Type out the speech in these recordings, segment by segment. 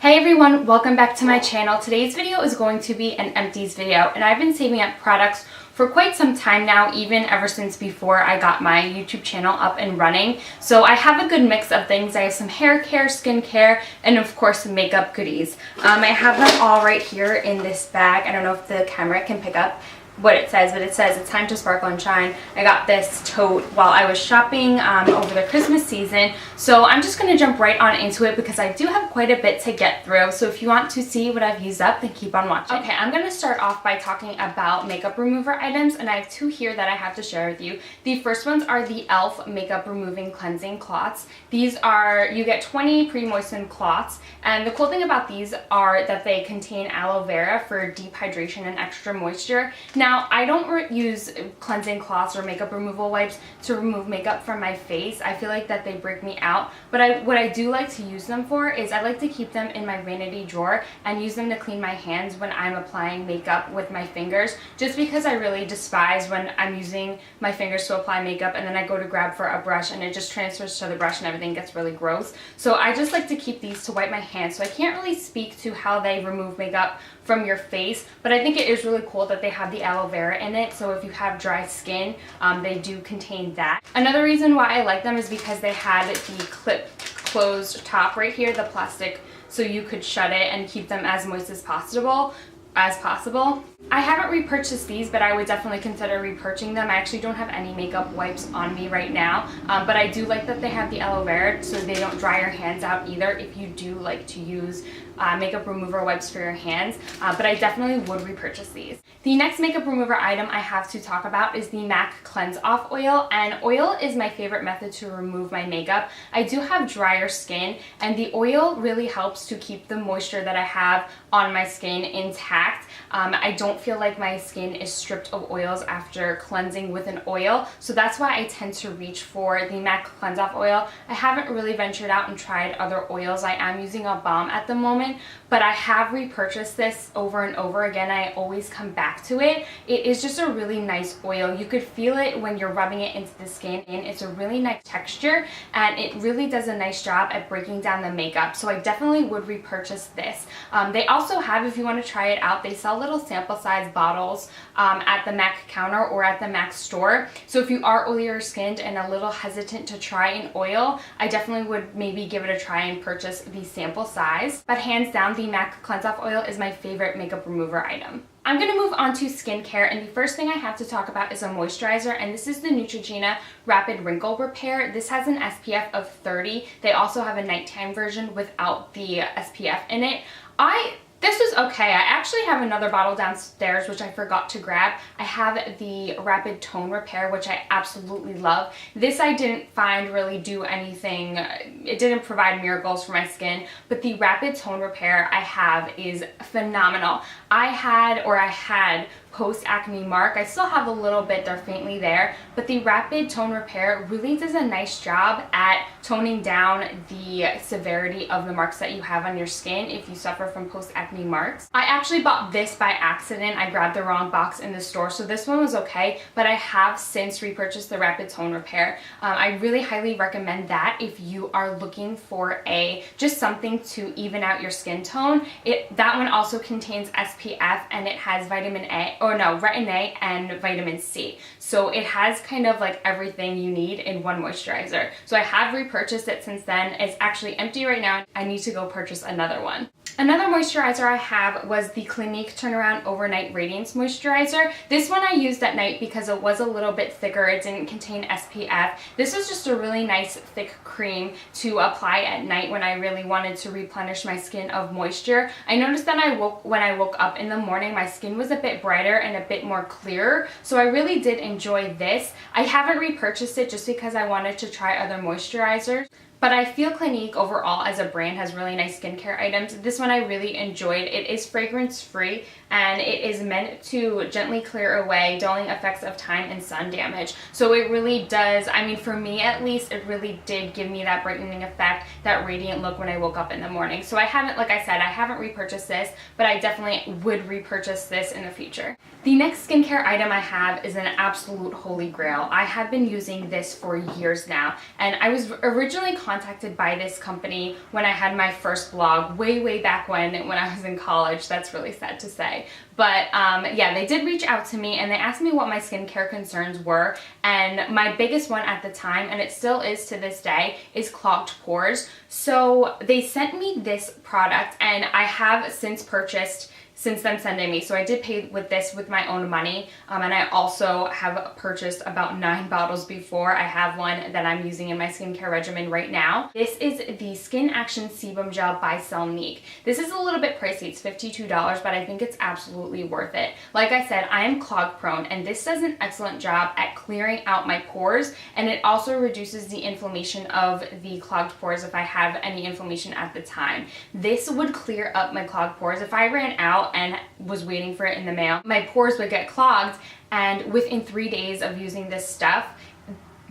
Hi everyone, welcome back to my channel. Today's video is going to be an empties video, and I've been saving up products for quite some time now, even ever since before I got my YouTube channel up and running. So I have a good mix of things. I have some hair care, skincare, and of course some makeup goodies. I have them all right here in this bag. I don't know if the camera can pick up what it says, but it says it's time to sparkle and shine. I got this tote while I was shopping over the Christmas season, so I'm just going to jump right on into it because I do have quite a bit to get through. So if you want to see what I've used up, then keep on watching. Okay, I'm going to start off by talking about makeup remover items, and I have two here that I have to share with you. The first ones are the E.L.F. makeup removing cleansing cloths. These are, you get 20 pre-moistened cloths, and the cool thing about these are that they contain aloe vera for deep hydration and extra moisture. Now, I don't use cleansing cloths or makeup removal wipes to remove makeup from my face. I feel like that they break me out. But what I do like to use them for is I like to keep them in my vanity drawer and use them to clean my hands when I'm applying makeup with my fingers, just because I really despise when I'm using my fingers to apply makeup and then I go to grab for a brush and it just transfers to the brush and everything gets really gross. So I just like to keep these to wipe my hands. So I can't really speak to how they remove makeup from your face, but I think it is really cool that they have the aloe vera in it, so if you have dry skin, they do contain that. Another reason why I like them is because they had the clip closed top right here, the plastic, so you could shut it and keep them as moist as possible. I haven't repurchased these, but I would definitely consider repurchasing them. I actually don't have any makeup wipes on me right now, but I do like that they have the aloe vera so they don't dry your hands out either if you do like to use makeup remover wipes for your hands, but I definitely would repurchase these. The next makeup remover item I have to talk about is the MAC Cleanse Off Oil, and oil is my favorite method to remove my makeup. I do have drier skin, and the oil really helps to keep the moisture that I have on my skin intact. I don't feel like my skin is stripped of oils after cleansing with an oil, so that's why I tend to reach for the MAC Cleanse Off Oil. I haven't really ventured out and tried other oils. I am using a balm at the moment, but I have repurchased this over and over again. I always come back to it. It is just a really nice oil. You could feel it when you're rubbing it into the skin, and it's a really nice texture, and it really does a nice job at breaking down the makeup, so I definitely would repurchase this. They also have, if you want to try it out, they sell little sample size bottles at the MAC counter or at the MAC store. So if you are oilier skinned and a little hesitant to try an oil, I definitely would maybe give it a try and purchase the sample size. But hands down, the MAC Cleanse Off Oil is my favorite makeup remover item. I'm going to move on to skincare, and the first thing I have to talk about is a moisturizer, and this is the Neutrogena Rapid Wrinkle Repair. This has an SPF of 30. They also have a nighttime version without the SPF in it. This was okay. I actually have another bottle downstairs which I forgot to grab. I have the Rapid Tone Repair, which I absolutely love. This I didn't find really do anything. It didn't provide miracles for my skin, but the Rapid Tone Repair I have is phenomenal. I had post-acne mark. I still have a little bit, they're faintly there, but the Rapid Tone Repair really does a nice job at toning down the severity of the marks that you have on your skin if you suffer from post-acne marks. I actually bought this by accident. I grabbed the wrong box in the store, so this one was okay, but I have since repurchased the Rapid Tone Repair. I really highly recommend that if you are looking for just something to even out your skin tone. That one also contains SPF, and it has Retin A and vitamin C. So it has kind of like everything you need in one moisturizer. So I have repurchased it since then. It's actually empty right now. I need to go purchase another one. Another moisturizer I have was the Clinique Turnaround Overnight Radiance Moisturizer. This one I used at night because it was a little bit thicker. It didn't contain SPF. This was just a really nice thick cream to apply at night when I really wanted to replenish my skin of moisture. I noticed that when I woke up in the morning, my skin was a bit brighter and a bit more clear, so I really did enjoy this. I haven't repurchased it just because I wanted to try other moisturizers. But I feel Clinique overall as a brand has really nice skincare items. This one I really enjoyed. It is fragrance free, and it is meant to gently clear away dulling effects of time and sun damage. So it really does, I mean, for me at least, it really did give me that brightening effect, that radiant look when I woke up in the morning. So I haven't, like I said, I haven't repurchased this, but I definitely would repurchase this in the future. The next skincare item I have is an absolute holy grail. I have been using this for years now, and I was originally contacted by this company when I had my first blog way back when I was in college. That's really sad to say. But yeah, they did reach out to me and they asked me what my skincare concerns were. And my biggest one at the time, and it still is to this day, is clogged pores. So they sent me this product and I have since purchased since them sending me. So I did pay with this with my own money, and I also have purchased about 9 bottles before. I have one that I'm using in my skincare regimen right now. This is the Skin Action Sebum Gel by Cellnique. This is a little bit pricey, it's $52, but I think it's absolutely worth it. Like I said, I am clog prone, and this does an excellent job at clearing out my pores, and it also reduces the inflammation of the clogged pores if I have any inflammation at the time. This would clear up my clogged pores. If I ran out and was waiting for it in the mail, my pores would get clogged, and within 3 days of using this stuff,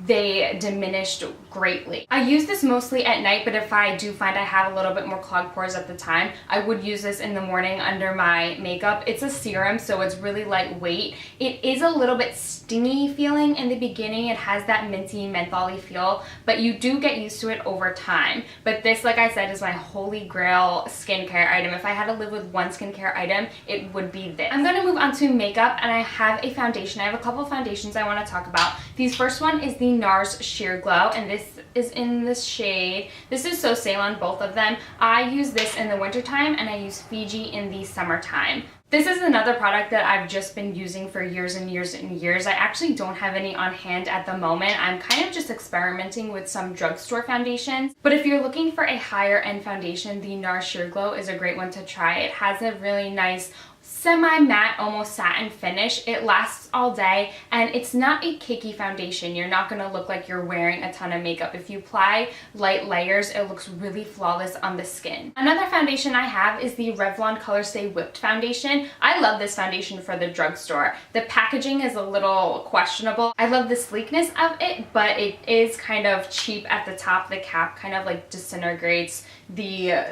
they diminished greatly. I use this mostly at night, but if I do find I have a little bit more clogged pores at the time, I would use this in the morning under my makeup. It's a serum, so it's really lightweight. It is a little bit stingy feeling in the beginning. It has that minty, mentholy feel, but you do get used to it over time. But this, like I said, is my holy grail skincare item. If I had to live with one skincare item, it would be this. I'm gonna move on to makeup, and I have a foundation. I have a couple of foundations I wanna talk about. The first one is the Nars Sheer Glow, and this is in this shade. This is So Salon, both of them. I use this in the wintertime and I use Fiji in the summertime. This is another product that I've just been using for years and years and years. I actually don't have any on hand at the moment. I'm kind of just experimenting with some drugstore foundations. But if you're looking for a higher end foundation, the Nars Sheer Glow is a great one to try. It has a really nice semi-matte, almost satin finish. It lasts all day, and it's not a cakey foundation. You're not going to look like you're wearing a ton of makeup. If you apply light layers, it looks really flawless on the skin. Another foundation I have is the Revlon Colorstay Whipped Foundation. I love this foundation for the drugstore. The packaging is a little questionable. I love the sleekness of it, but it is kind of cheap at the top. The cap kind of like disintegrates. The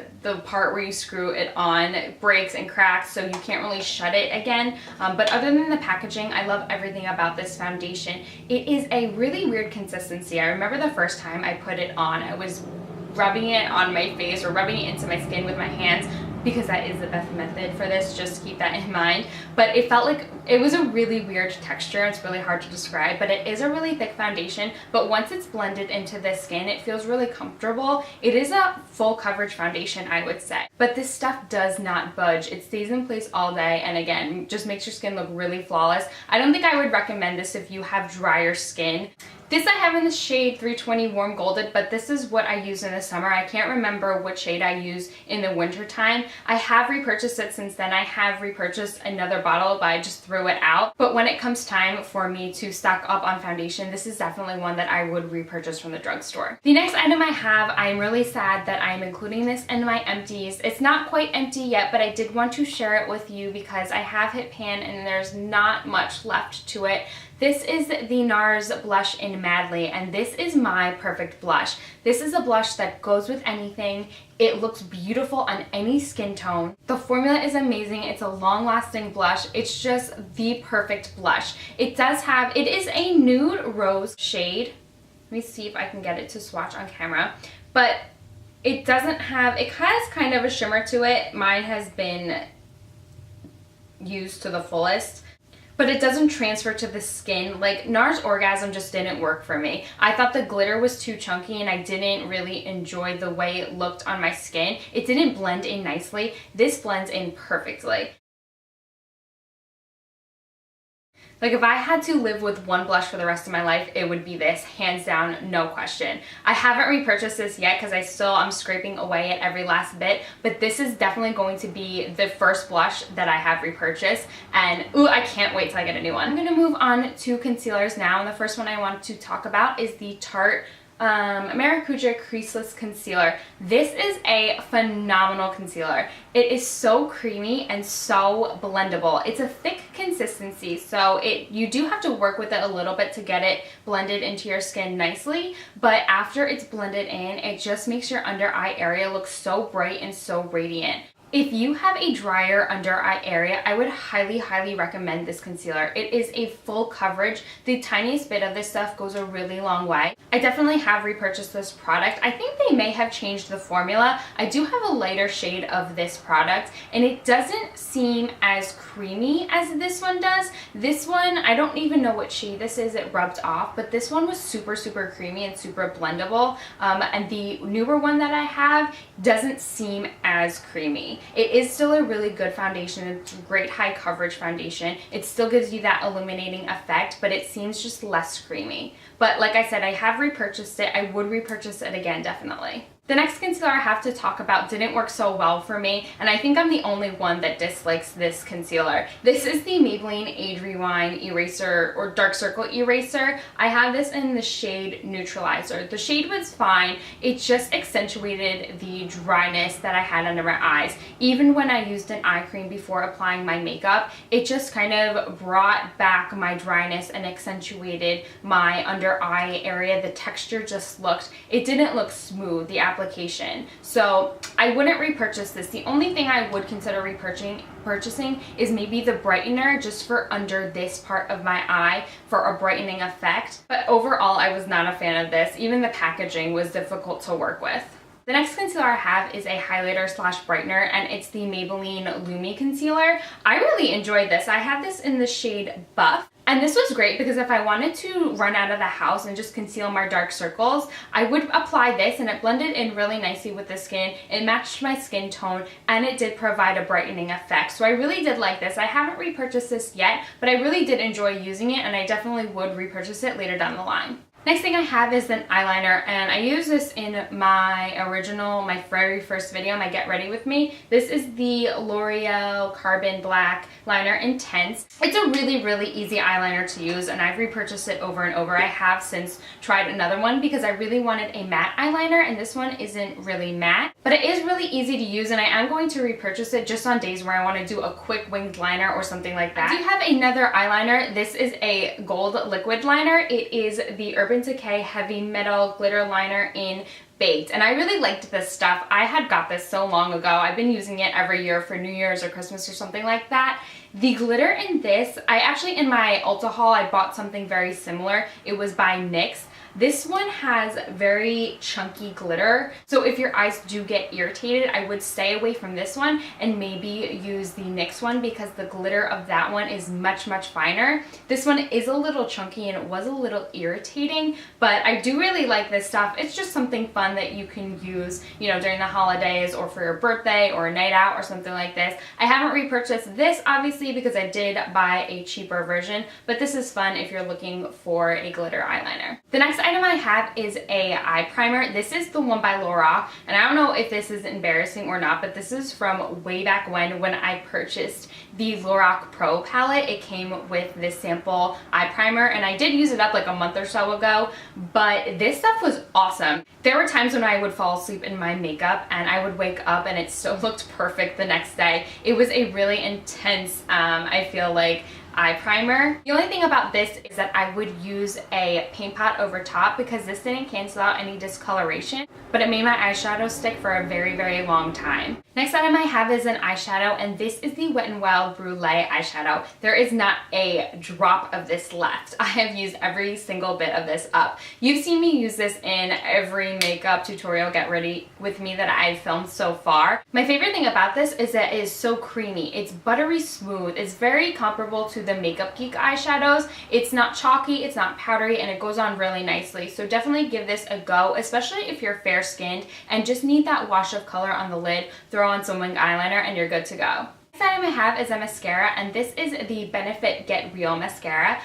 part where you screw it on, it breaks and cracks, so you can't really shut it again. But other than the packaging, I love everything about this foundation. It is a really weird consistency. I remember the first time I put it on, I was rubbing it on my face or rubbing it into my skin with my hands, because that is the best method for this, just keep that in mind. But it felt like it was a really weird texture. It's really hard to describe, but it is a really thick foundation. But once it's blended into the skin, it feels really comfortable. It is a full coverage foundation, I would say. But this stuff does not budge. It stays in place all day, and again, just makes your skin look really flawless. I don't think I would recommend this if you have drier skin. This I have in the shade 320 Warm Golded, but this is what I use in the summer. I can't remember what shade I use in the winter time. I have repurchased it since then. I have repurchased another bottle, but I just threw it out. But when it comes time for me to stock up on foundation, this is definitely one that I would repurchase from the drugstore. The next item I have, I'm really sad that I'm including this in my empties. It's not quite empty yet, but I did want to share it with you because I have hit pan and there's not much left to it. This is the Nars blush in Madly, and this is my perfect blush. This is a blush that goes with anything. It looks beautiful on any skin tone. The formula is amazing. It's a long-lasting blush. It's just the perfect blush. It is a nude rose shade. Let me see if I can get it to swatch on camera. But it has kind of a shimmer to it. Mine has been used to the fullest, but it doesn't transfer to the skin. Like, Nars Orgasm just didn't work for me. I thought the glitter was too chunky and I didn't really enjoy the way it looked on my skin. It didn't blend in nicely. This blends in perfectly. Like, if I had to live with one blush for the rest of my life, it would be this, hands down, no question. I haven't repurchased this yet because I'm scraping away at every last bit, but this is definitely going to be the first blush that I have repurchased, and ooh, I can't wait till I get a new one. I'm gonna move on to concealers now, and the first one I want to talk about is the Tarte Maracuja Creaseless Concealer. This is a phenomenal concealer. It is so creamy and so blendable. It's a thick consistency, so you do have to work with it a little bit to get it blended into your skin nicely, but after it's blended in, it just makes your under eye area look so bright and so radiant. If you have a drier under eye area, I would highly recommend this concealer. It is a full coverage. The tiniest bit of this stuff goes a really long way. I definitely have repurchased this product. I think they may have changed the formula. I do have a lighter shade of this product, and it doesn't seem as creamy as this one does. This one, I don't even know what shade this is. It rubbed off, but this one was super creamy and super blendable. And the newer one that I have doesn't seem as creamy. It is still a really good foundation. It's a great high coverage foundation. It still gives you that illuminating effect, but it seems just less creamy. But like I said, I have repurchased it. I would repurchase it again, definitely. The next concealer I have to talk about didn't work so well for me, and I think I'm the only one that dislikes this concealer. This is the Maybelline Age Rewind Eraser or Dark Circle Eraser. I have this in the shade Neutralizer. The shade was fine. It just accentuated the dryness that I had under my eyes. Even when I used an eye cream before applying my makeup, it just kind of brought back my dryness and accentuated my under eye area. The texture just looked, it didn't look smooth, the application. So I wouldn't repurchase this. The only thing I would consider purchasing is maybe the brightener just for under this part of my eye for a brightening effect. But overall, I was not a fan of this. Even the packaging was difficult to work with. The next concealer I have is a highlighter slash brightener, and it's the Maybelline Lumi concealer. I really enjoyed this. I have this in the shade Buff. And this was great because if I wanted to run out of the house and just conceal my dark circles, I would apply this, and it blended in really nicely with the skin. It matched my skin tone, and it did provide a brightening effect. So I really did like this. I haven't repurchased this yet, but I really did enjoy using it, and I definitely would repurchase it later down the line. Next thing I have is an eyeliner, and I use this in my very first video, my Get Ready With Me. This is the L'Oreal Carbon Black Liner Intense. It's a really easy eyeliner to use, and I've repurchased it over and over. I have since tried another one because I really wanted a matte eyeliner, and this one isn't really matte, but it is really easy to use, and I am going to repurchase it just on days where I want to do a quick winged liner or something like that. I do have another eyeliner. This is a gold liquid liner. It is the Urban Decay Heavy Metal Glitter Liner in BIIITT, and I really liked this stuff. I had got this so long ago. I've been using it every year for New Year's or Christmas or something like that. The glitter in this, I actually in my Ulta haul, I bought something very similar. It was by NYX. This one has very chunky glitter, so if your eyes do get irritated, I would stay away from this one and maybe use the NYX one because the glitter of that one is much finer. This one is a little chunky and it was a little irritating, but I do really like this stuff. It's just something fun that you can use, you know, during the holidays or for your birthday or a night out or something like this. I haven't repurchased this obviously because I did buy a cheaper version, but this is fun if you're looking for a glitter eyeliner. The next item I have is a eye primer. This is the one by Lorac, and I don't know if this is embarrassing or not, but this is from way back when I purchased the Lorac Pro palette. It came with this sample eye primer, and I did use it up like a month or so ago, but this stuff was awesome. There were times when I would fall asleep in my makeup and I would wake up and it still looked perfect the next day. It was a really intense, I feel like, eye primer. The only thing about this is that I would use a paint pot over top because this didn't cancel out any discoloration, but it made my eyeshadow stick for a very long time. Next item I have is an eyeshadow, and this is the Wet n Wild Brulee eyeshadow. There is not a drop of this left. I have used every single bit of this up. You've seen me use this in every makeup tutorial Get Ready With Me that I've filmed so far. My favorite thing about this is that it is so creamy. It's buttery smooth. It's very comparable to the Makeup Geek eyeshadows. It's not chalky, it's not powdery, and it goes on really nicely. So definitely give this a go, especially if you're fair skinned and just need that wash of color on the lid. Throw on some winged eyeliner and you're good to go. Next item I have is a mascara, and this is the Benefit Get Real mascara,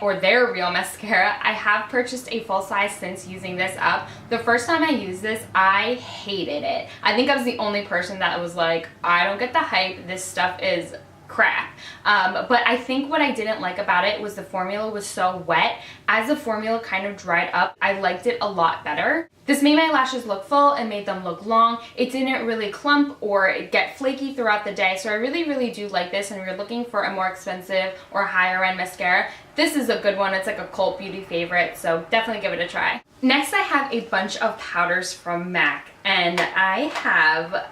or their real mascara. I have purchased a full size since using this up. The first time I used this, I hated it. I think I was the only person that was like, I don't get the hype, this stuff is crap. But I think what I didn't like about it was the formula was so wet. As the formula kind of dried up, I liked it a lot better. This made my lashes look full and made them look long. It didn't really clump or get flaky throughout the day, so I really do like this. And if you're looking for a more expensive or higher end mascara, this is a good one. It's like a cult beauty favorite, so definitely give it a try. Next I have a bunch of powders from MAC, and I have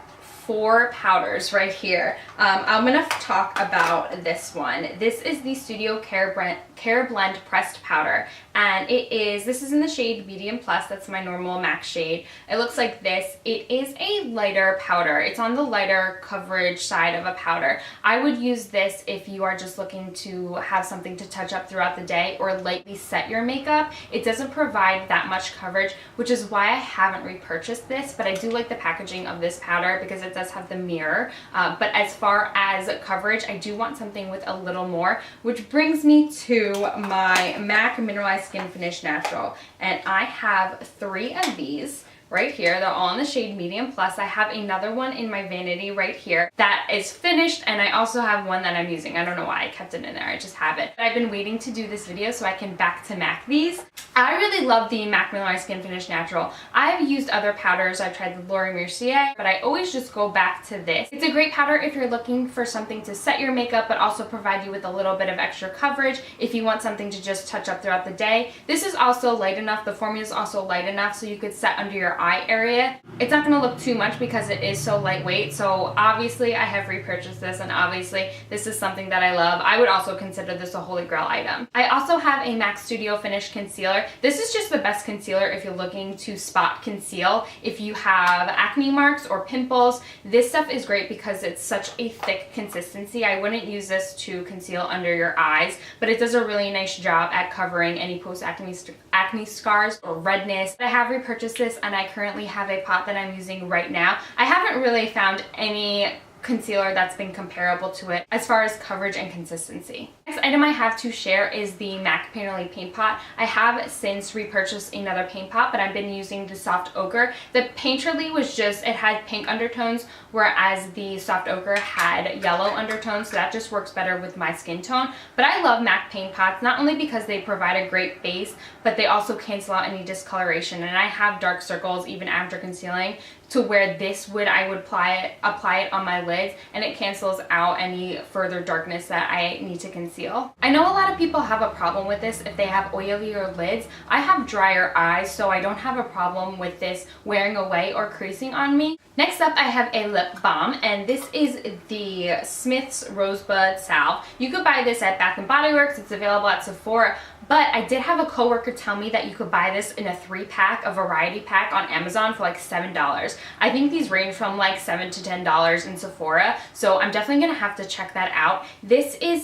4 powders right here. I'm gonna talk about this one. This is the Studio Care Blend Pressed Powder, and this is in the shade Medium Plus. That's my normal MAC shade. It looks like this. It is a lighter powder. It's on the lighter coverage side of a powder. I would use this if you are just looking to have something to touch up throughout the day or lightly set your makeup. It doesn't provide that much coverage, which is why I haven't repurchased this, but I do like the packaging of this powder because it does have the mirror. But as far as coverage, I do want something with a little more, which brings me to my MAC Mineralized Skin Finish Natural. And I have 3 of these right here. They're all in the shade Medium Plus. I have another one in my vanity right here that is finished, and I also have one that I'm using. I don't know why I kept it in there. I just have it. I've been waiting to do this video so I can back to MAC these. I really love the MAC Mineralized Skin Finish Natural. I've used other powders. I've tried the Laura Mercier, but I always just go back to this. It's a great powder if you're looking for something to set your makeup but also provide you with a little bit of extra coverage if you want something to just touch up throughout the day. This is also light enough. The formula is also light enough so you could set under your eye area. It's not going to look too much because it is so lightweight. So obviously I have repurchased this, and obviously this is something that I love. I would also consider this a holy grail item. I also have a MAC Studio Finish Concealer. This is just the best concealer if you're looking to spot conceal. If you have acne marks or pimples, this stuff is great because it's such a thick consistency. I wouldn't use this to conceal under your eyes, but it does a really nice job at covering any post-acne scars or redness. I have repurchased this, and I currently have a pot that I'm using right now. I haven't really found any concealer that's been comparable to it as far as coverage and consistency. Next item I have to share is the MAC Painterly Paint Pot. I have since repurchased another paint pot, but I've been using the Soft Ochre. The Painterly was just, it had pink undertones, whereas the Soft Ochre had yellow undertones, so that just works better with my skin tone. But I love MAC paint pots, not only because they provide a great base, but they also cancel out any discoloration. And I have dark circles even after concealing, to where this would, I would apply it on my lids, and it cancels out any further darkness that I need to conceal. I know a lot of people have a problem with this if they have oilier lids. I have drier eyes, so I don't have a problem with this wearing away or creasing on me. Next up, I have a lip balm, and this is the Smith's Rosebud Salve. You could buy this at Bath & Body Works. It's available at Sephora. But I did have a coworker tell me that you could buy this in a 3-pack, a variety pack on Amazon for like $7. I think these range from like $7 to $10 in Sephora, so I'm definitely gonna have to check that out. This is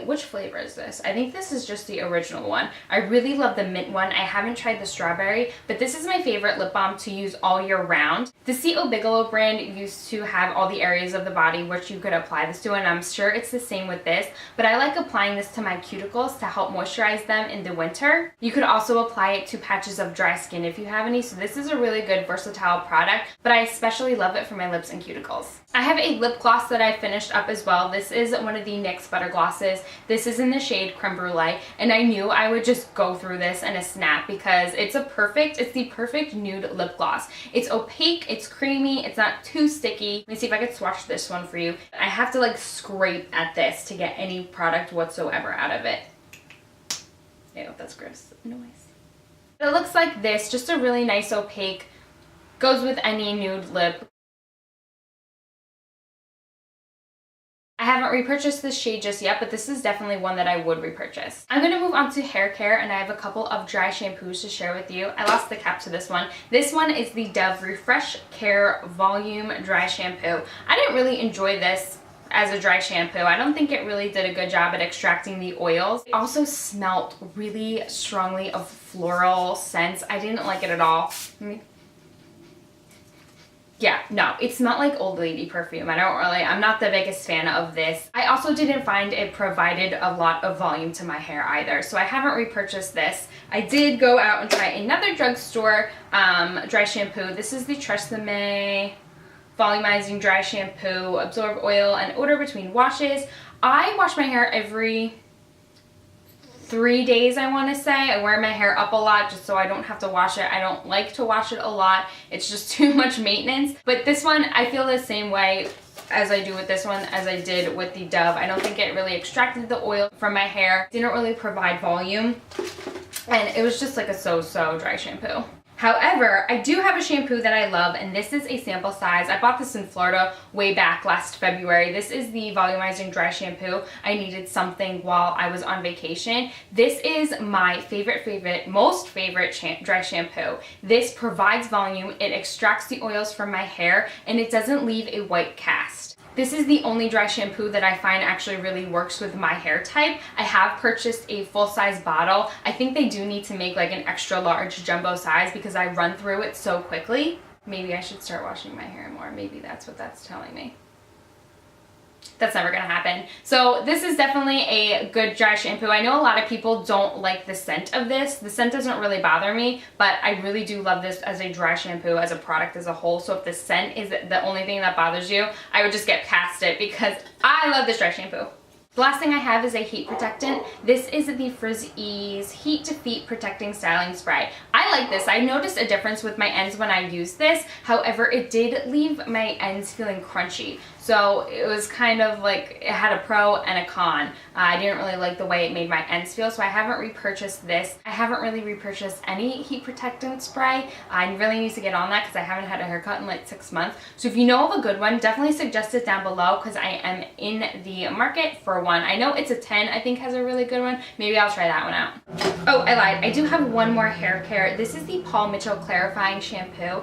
which flavor is this? I think this is just the original one. I really love the mint one. I haven't tried the strawberry, but this is my favorite lip balm to use all year round. The C.O. Bigelow brand used to have all the areas of the body which you could apply this to, and I'm sure it's the same with this, but I like applying this to my cuticles to help moisturize them in the winter. You could also apply it to patches of dry skin if you have any, so this is a really good versatile product, but I especially love it for my lips and cuticles. I have a lip gloss that I finished up as well. This is one of the NYX Butter Glosses. This is in the shade Creme Brulee, and I knew I would just go through this in a snap because it's the perfect nude lip gloss. It's opaque, it's creamy, it's not too sticky. Let me see if I could swatch this one for you. I have to like scrape at this to get any product whatsoever out of it. Ew, that's gross noise. It looks like this, just a really nice opaque, goes with any nude lip. I haven't repurchased this shade just yet, but this is definitely one that I would repurchase. I'm going to move on to hair care, and I have a couple of dry shampoos to share with you. I lost the cap to this one. This one is the Dove Refresh Care Volume Dry Shampoo. I didn't really enjoy this as a dry shampoo. I don't think it really did a good job at extracting the oils. It also smelled really strongly of floral scents. I didn't like it at all. Yeah, no, it smelled like old lady perfume. I'm not the biggest fan of this. I also didn't find it provided a lot of volume to my hair either, so I haven't repurchased this. I did go out and try another drugstore dry shampoo. This is the Tresemme Volumizing Dry Shampoo, absorb oil and odor between washes. I wash my hair every 3 days, I want to say. I wear my hair up a lot just so I don't have to wash it. I don't like to wash it a lot. It's just too much maintenance. But this one, I feel the same way as I do with this one as I did with the Dove. I don't think it really extracted the oil from my hair. Didn't really provide volume. And it was just like a so-so dry shampoo. However, I do have a shampoo that I love, and this is a sample size. I bought this in Florida way back last February. This is the Volumizing Dry Shampoo. I needed something while I was on vacation. This is my most favorite dry shampoo. This provides volume, it extracts the oils from my hair, and it doesn't leave a white cast. This is the only dry shampoo that I find actually really works with my hair type. I have purchased a full-size bottle. I think they do need to make like an extra large jumbo size because I run through it so quickly. Maybe I should start washing my hair more. Maybe that's what that's telling me. That's never gonna happen. So this is definitely a good dry shampoo. I know a lot of people don't like the scent of this. The scent doesn't really bother me, but I really do love this as a dry shampoo, as a product as a whole. So if the scent is the only thing that bothers you, I would just get past it because I love this dry shampoo. The last thing I have is a heat protectant. This is the Frizz Ease Heat to Feet Protecting Styling Spray. I like this. I noticed a difference with my ends when I used this. However, it did leave my ends feeling crunchy. So it was kind of like, it had a pro and a con. I didn't really like the way it made my ends feel, so I haven't repurchased this. I haven't really repurchased any heat protectant spray. I really need to get on that because I haven't had a haircut in like 6 months. So if you know of a good one, definitely suggest it down below because I am in the market for one. I know It's a 10, I think, has a really good one. Maybe I'll try that one out. Oh, I lied. I do have one more hair care. This is the Paul Mitchell Clarifying Shampoo.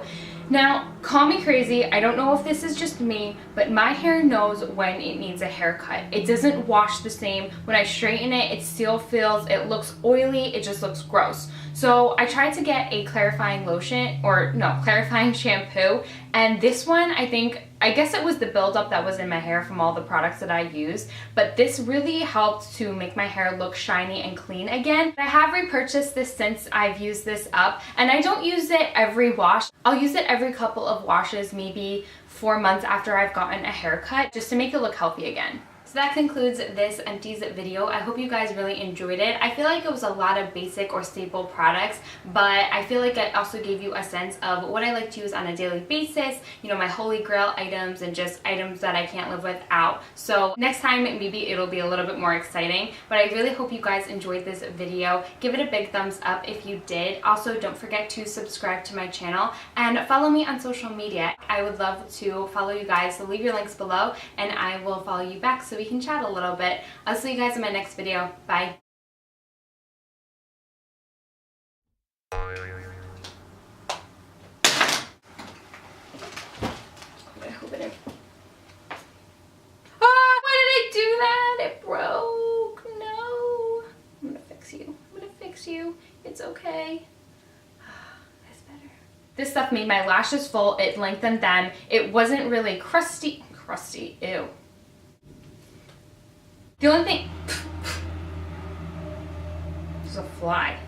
Now, call me crazy, I don't know if this is just me, but my hair knows when it needs a haircut. It doesn't wash the same. When I straighten it, it still feels, it looks oily, it just looks gross. So I tried to get a clarifying lotion, or no, clarifying shampoo, and this one, I guess it was the buildup that was in my hair from all the products that I used, but this really helped to make my hair look shiny and clean again. I have repurchased this since I've used this up, and I don't use it every wash. I'll use it every couple of washes, maybe 4 months after I've gotten a haircut, just to make it look healthy again. So that concludes this Empties video. I hope you guys really enjoyed it. I feel like it was a lot of basic or staple products, but I feel like it also gave you a sense of what I like to use on a daily basis, you know, my holy grail items and just items that I can't live without. So next time maybe it'll be a little bit more exciting, but I really hope you guys enjoyed this video. Give it a big thumbs up if you did. Also, don't forget to subscribe to my channel and follow me on social media. I would love to follow you guys, so leave your links below and I will follow you back so we can chat a little bit. I'll see you guys in my next video. Bye. Why did I do that? It broke. No. I'm gonna fix you. I'm gonna fix you. It's okay. That's better. This stuff made my lashes full. It lengthened them. It wasn't really crusty. Ew. The only thing, there's a fly.